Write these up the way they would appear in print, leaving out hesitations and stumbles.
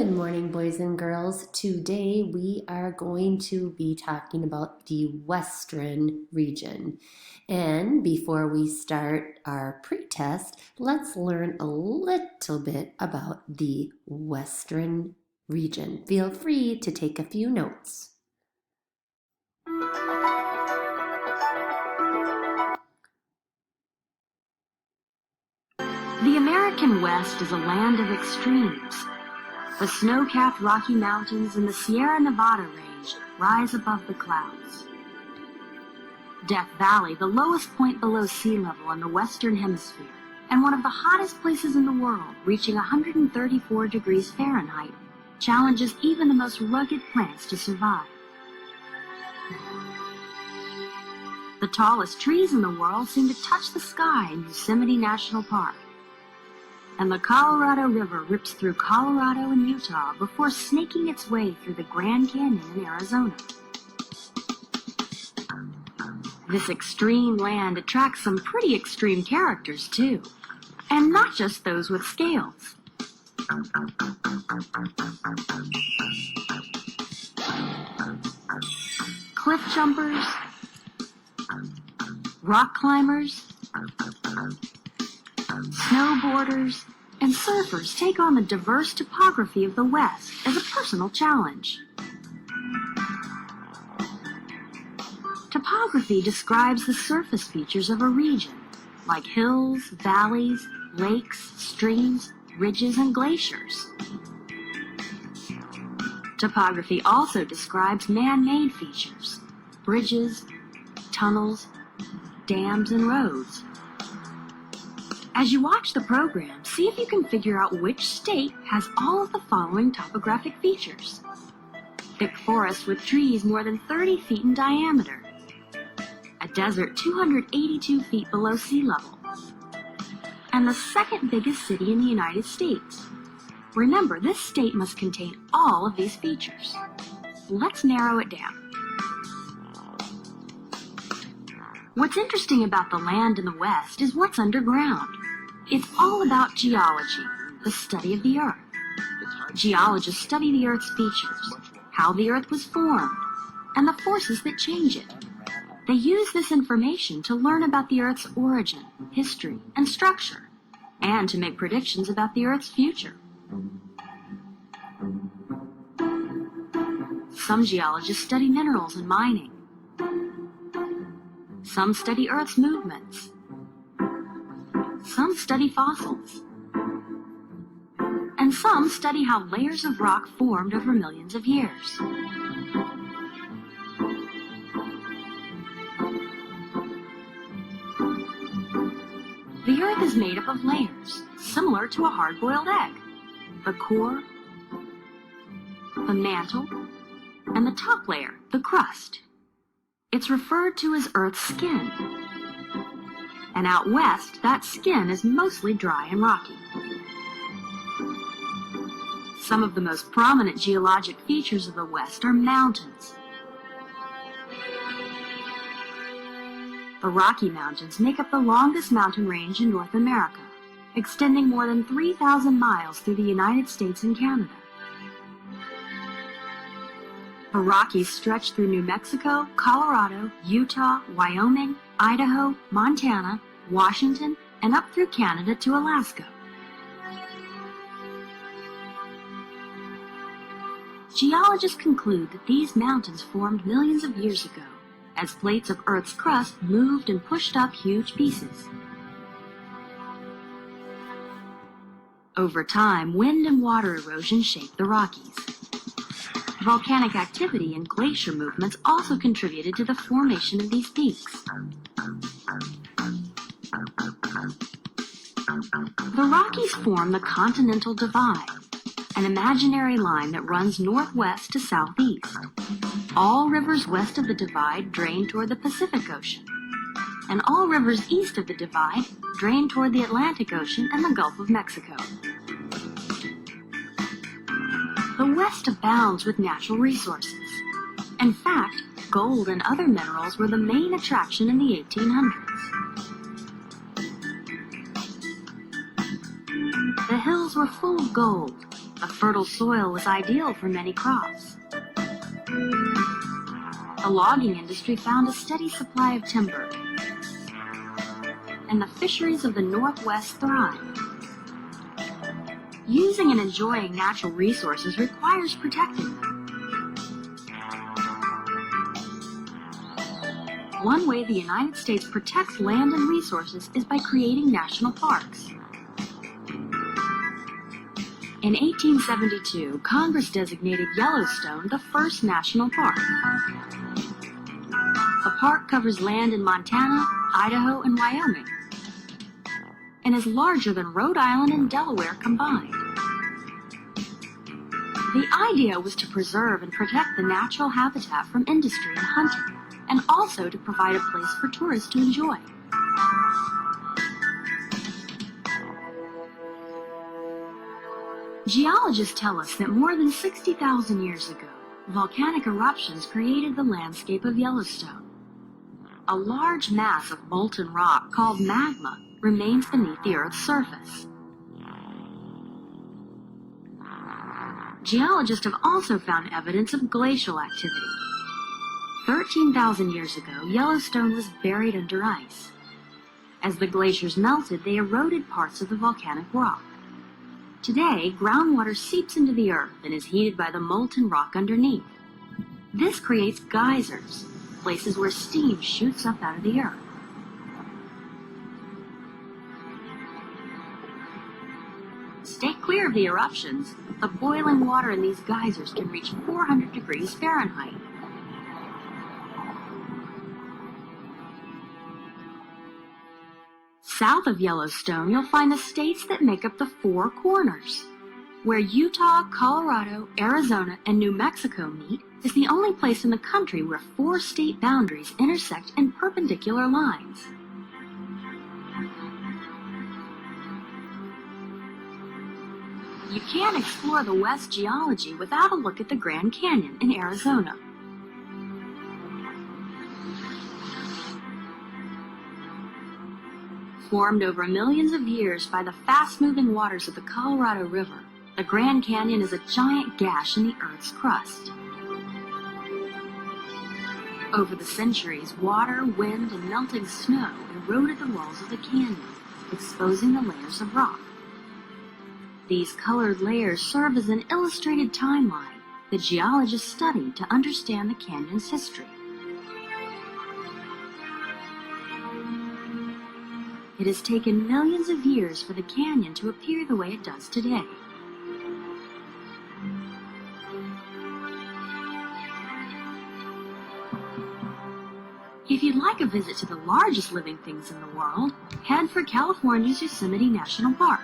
Good morning, boys and girls. Today we are going to be talking about the Western region. And before we start our pre-test, let's learn a little bit about the Western region. Feel free to take a few notes. The American West is a land of extremes. The snow-capped Rocky Mountains and the Sierra Nevada range rise above the clouds. Death Valley, the lowest point below sea level in the Western Hemisphere, and one of the hottest places in the world, reaching 134 degrees Fahrenheit, challenges even the most rugged plants to survive. The tallest trees in the world seem to touch the sky in Yosemite National Park. And the Colorado River rips through Colorado and Utah before snaking its way through the Grand Canyon in Arizona. This extreme land attracts some pretty extreme characters, too. And not just those with scales. Cliff jumpers, rock climbers, snowboarders, and surfers take on the diverse topography of the West as a personal challenge. Topography describes the surface features of a region, like hills, valleys, lakes, streams, ridges, and glaciers. Topography also describes man-made features, bridges, tunnels, dams, and roads. As you watch the program, see if you can figure out which state has all of the following topographic features. Thick forest with trees more than 30 feet in diameter. A desert 282 feet below sea level. And the second biggest city in the United States. Remember, this state must contain all of these features. Let's narrow it down. What's interesting about the land in the West is what's underground. It's all about geology, the study of the Earth. Geologists study the Earth's features, how the Earth was formed, and the forces that change it. They use this information to learn about the Earth's origin, history, and structure, and to make predictions about the Earth's future. Some geologists study minerals and mining. Some study Earth's movements. Some study fossils. And some study how layers of rock formed over millions of years. The Earth is made up of layers, similar to a hard-boiled egg. The core, the mantle, and the top layer, the crust. It's referred to as Earth's skin. And out west, that skin is mostly dry and rocky. Some of the most prominent geologic features of the West are mountains. The Rocky Mountains make up the longest mountain range in North America, extending more than 3,000 miles through the United States and Canada. The Rockies stretch through New Mexico, Colorado, Utah, Wyoming, Idaho, Montana, Washington, and up through Canada to Alaska. Geologists conclude that these mountains formed millions of years ago, as plates of Earth's crust moved and pushed up huge pieces. Over time, wind and water erosion shaped the Rockies. Volcanic activity and glacier movements also contributed to the formation of these peaks. The Rockies form the Continental Divide, an imaginary line that runs northwest to southeast. All rivers west of the divide drain toward the Pacific Ocean, and all rivers east of the divide drain toward the Atlantic Ocean and the Gulf of Mexico. The West abounds with natural resources. In fact, gold and other minerals were the main attraction in the 1800s. The hills were full of gold, The fertile soil was ideal for many crops. The logging industry found a steady supply of timber, and the fisheries of the Northwest thrived. Using and enjoying natural resources requires protecting them. One way the United States protects land and resources is by creating national parks. In 1872, Congress designated Yellowstone the first national park. The park covers land in Montana, Idaho, and Wyoming, and is larger than Rhode Island and Delaware combined. The idea was to preserve and protect the natural habitat from industry and hunting, and also to provide a place for tourists to enjoy. Geologists tell us that more than 60,000 years ago, volcanic eruptions created the landscape of Yellowstone. A large mass of molten rock called magma remains beneath the Earth's surface. Geologists have also found evidence of glacial activity. 13,000 years ago, Yellowstone was buried under ice. As the glaciers melted, they eroded parts of the volcanic rock. Today, groundwater seeps into the earth and is heated by the molten rock underneath. This creates geysers, places where steam shoots up out of the earth. Stay clear of the eruptions. The boiling water in these geysers can reach 400 degrees Fahrenheit. South of Yellowstone, you'll find the states that make up the Four Corners. Where Utah, Colorado, Arizona, and New Mexico meet is the only place in the country where four state boundaries intersect in perpendicular lines. You can't explore the West geology without a look at the Grand Canyon in Arizona. Formed over millions of years by the fast-moving waters of the Colorado River, the Grand Canyon is a giant gash in the Earth's crust. Over the centuries, water, wind, and melting snow eroded the walls of the canyon, exposing the layers of rock. These colored layers serve as an illustrated timeline that geologists study to understand the canyon's history. It has taken millions of years for the canyon to appear the way it does today. If you'd like a visit to the largest living things in the world, head for California's Yosemite National Park.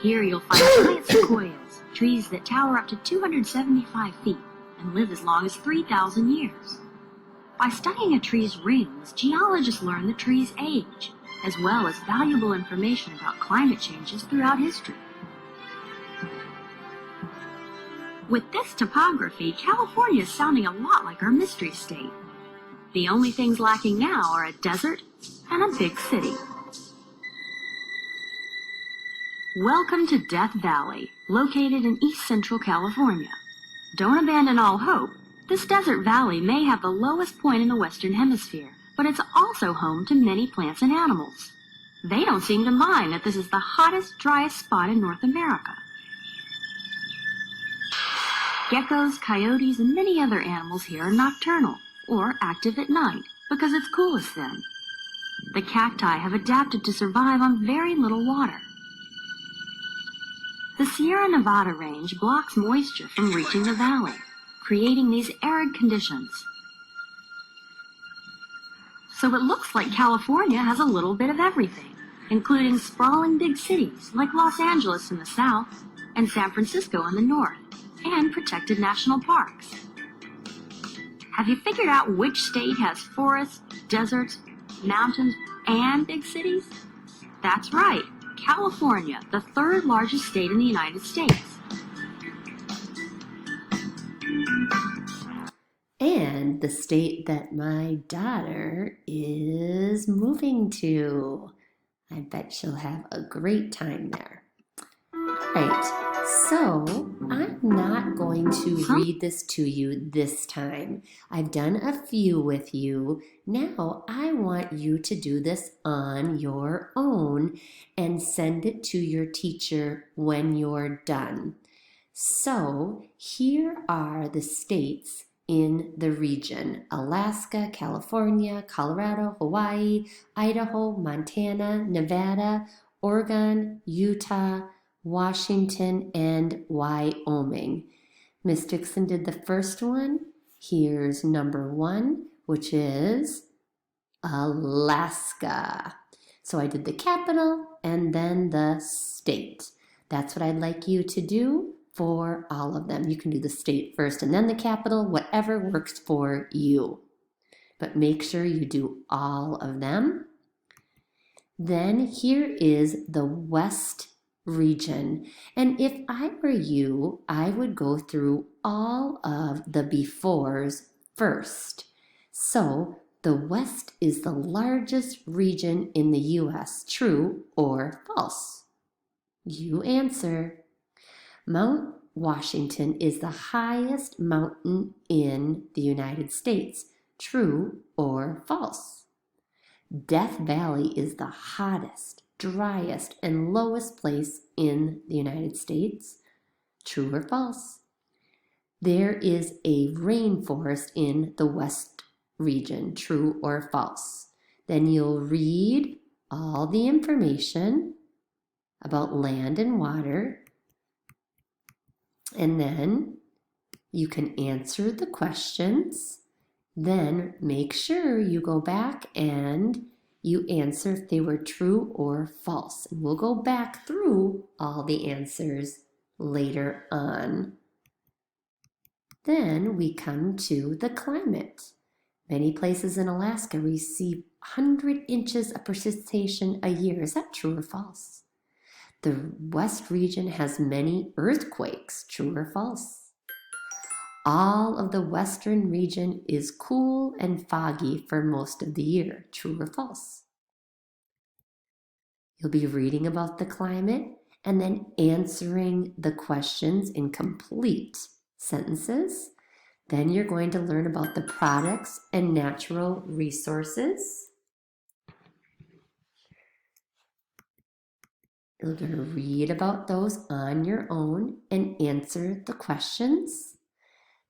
Here you'll find giant sequoias, trees that tower up to 275 feet and live as long as 3,000 years. By studying a tree's rings, geologists learn the tree's age, as well as valuable information about climate changes throughout history. With this topography, California is sounding a lot like our Mystery State. The only things lacking now are a desert and a big city. Welcome to Death Valley, located in East Central California. Don't abandon all hope. This desert valley may have the lowest point in the Western Hemisphere, but it's also home to many plants and animals. They don't seem to mind that this is the hottest, driest spot in North America. Geckos, coyotes, and many other animals here are nocturnal, or active at night, because it's coolest then. The cacti have adapted to survive on very little water. The Sierra Nevada range blocks moisture from reaching the valley, creating these arid conditions. So it looks like California has a little bit of everything, including sprawling big cities like Los Angeles in the south and San Francisco in the north, and protected national parks. Have you figured out which state has forests, deserts, mountains, and big cities? That's right, California, the third largest state in the United States. And the state that my daughter is moving to. I bet she'll have a great time there. All right, So, I'm not going to read this to you this time. I've done a few with you. Now, I want you to do this on your own and send it to your teacher when you're done. So, here are the states in the region: Alaska, California, Colorado, Hawaii, Idaho, Montana, Nevada, Oregon, Utah, Washington, and Wyoming. Miss Dixon did the first one. Here's number 1, which is Alaska. So I did the capital and then the state. That's what I'd like you to do for all of them. You can do the state first and then the capital, whatever works for you. But make sure you do all of them. Then here is the West region. And if I were you, I would go through all of the befores first. So the West is the largest region in the US. True or false? You answer. Mount Washington is the highest mountain in the United States. True or false? Death Valley is the hottest, driest, and lowest place in the United States. True or false? There is a rainforest in the West region. True or false? Then you'll read all the information about land and water, and then you can answer the questions. Then make sure you go back and you answer if they were true or false. And we'll go back through all the answers later on. Then we come to the climate. Many places in Alaska receive 100 inches of precipitation a year. Is that true or false? The West region has many earthquakes. True or false? All of the western region is cool and foggy for most of the year. True or false? You'll be reading about the climate and then answering the questions in complete sentences. Then you're going to learn about the products and natural resources. You're going to read about those on your own and answer the questions.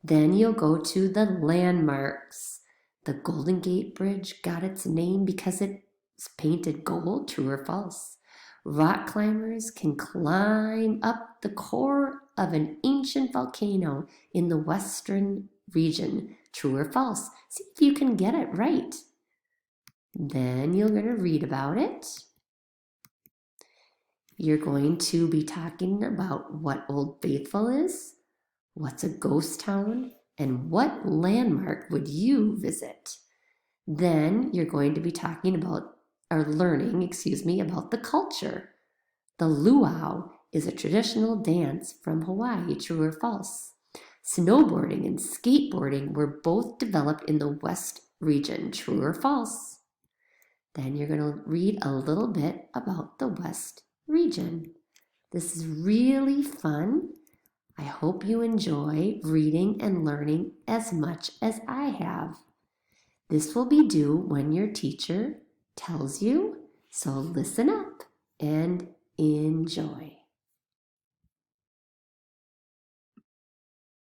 Then you'll go to the landmarks. The Golden Gate Bridge got its name because it's painted gold. True or false? Rock climbers can climb up the core of an ancient volcano in the western region. True or false? See if you can get it right. Then you're going to read about it. You're going to be talking about what Old Faithful is, what's a ghost town, and what landmark would you visit. Then you're going to be talking about, or learning, about the culture. The luau is a traditional dance from Hawaii. True or false? Snowboarding and skateboarding were both developed in the West region. True or false? Then you're going to read a little bit about the West region. This is really fun. I hope you enjoy reading and learning as much as I have. This will be due when your teacher tells you, so listen up and enjoy.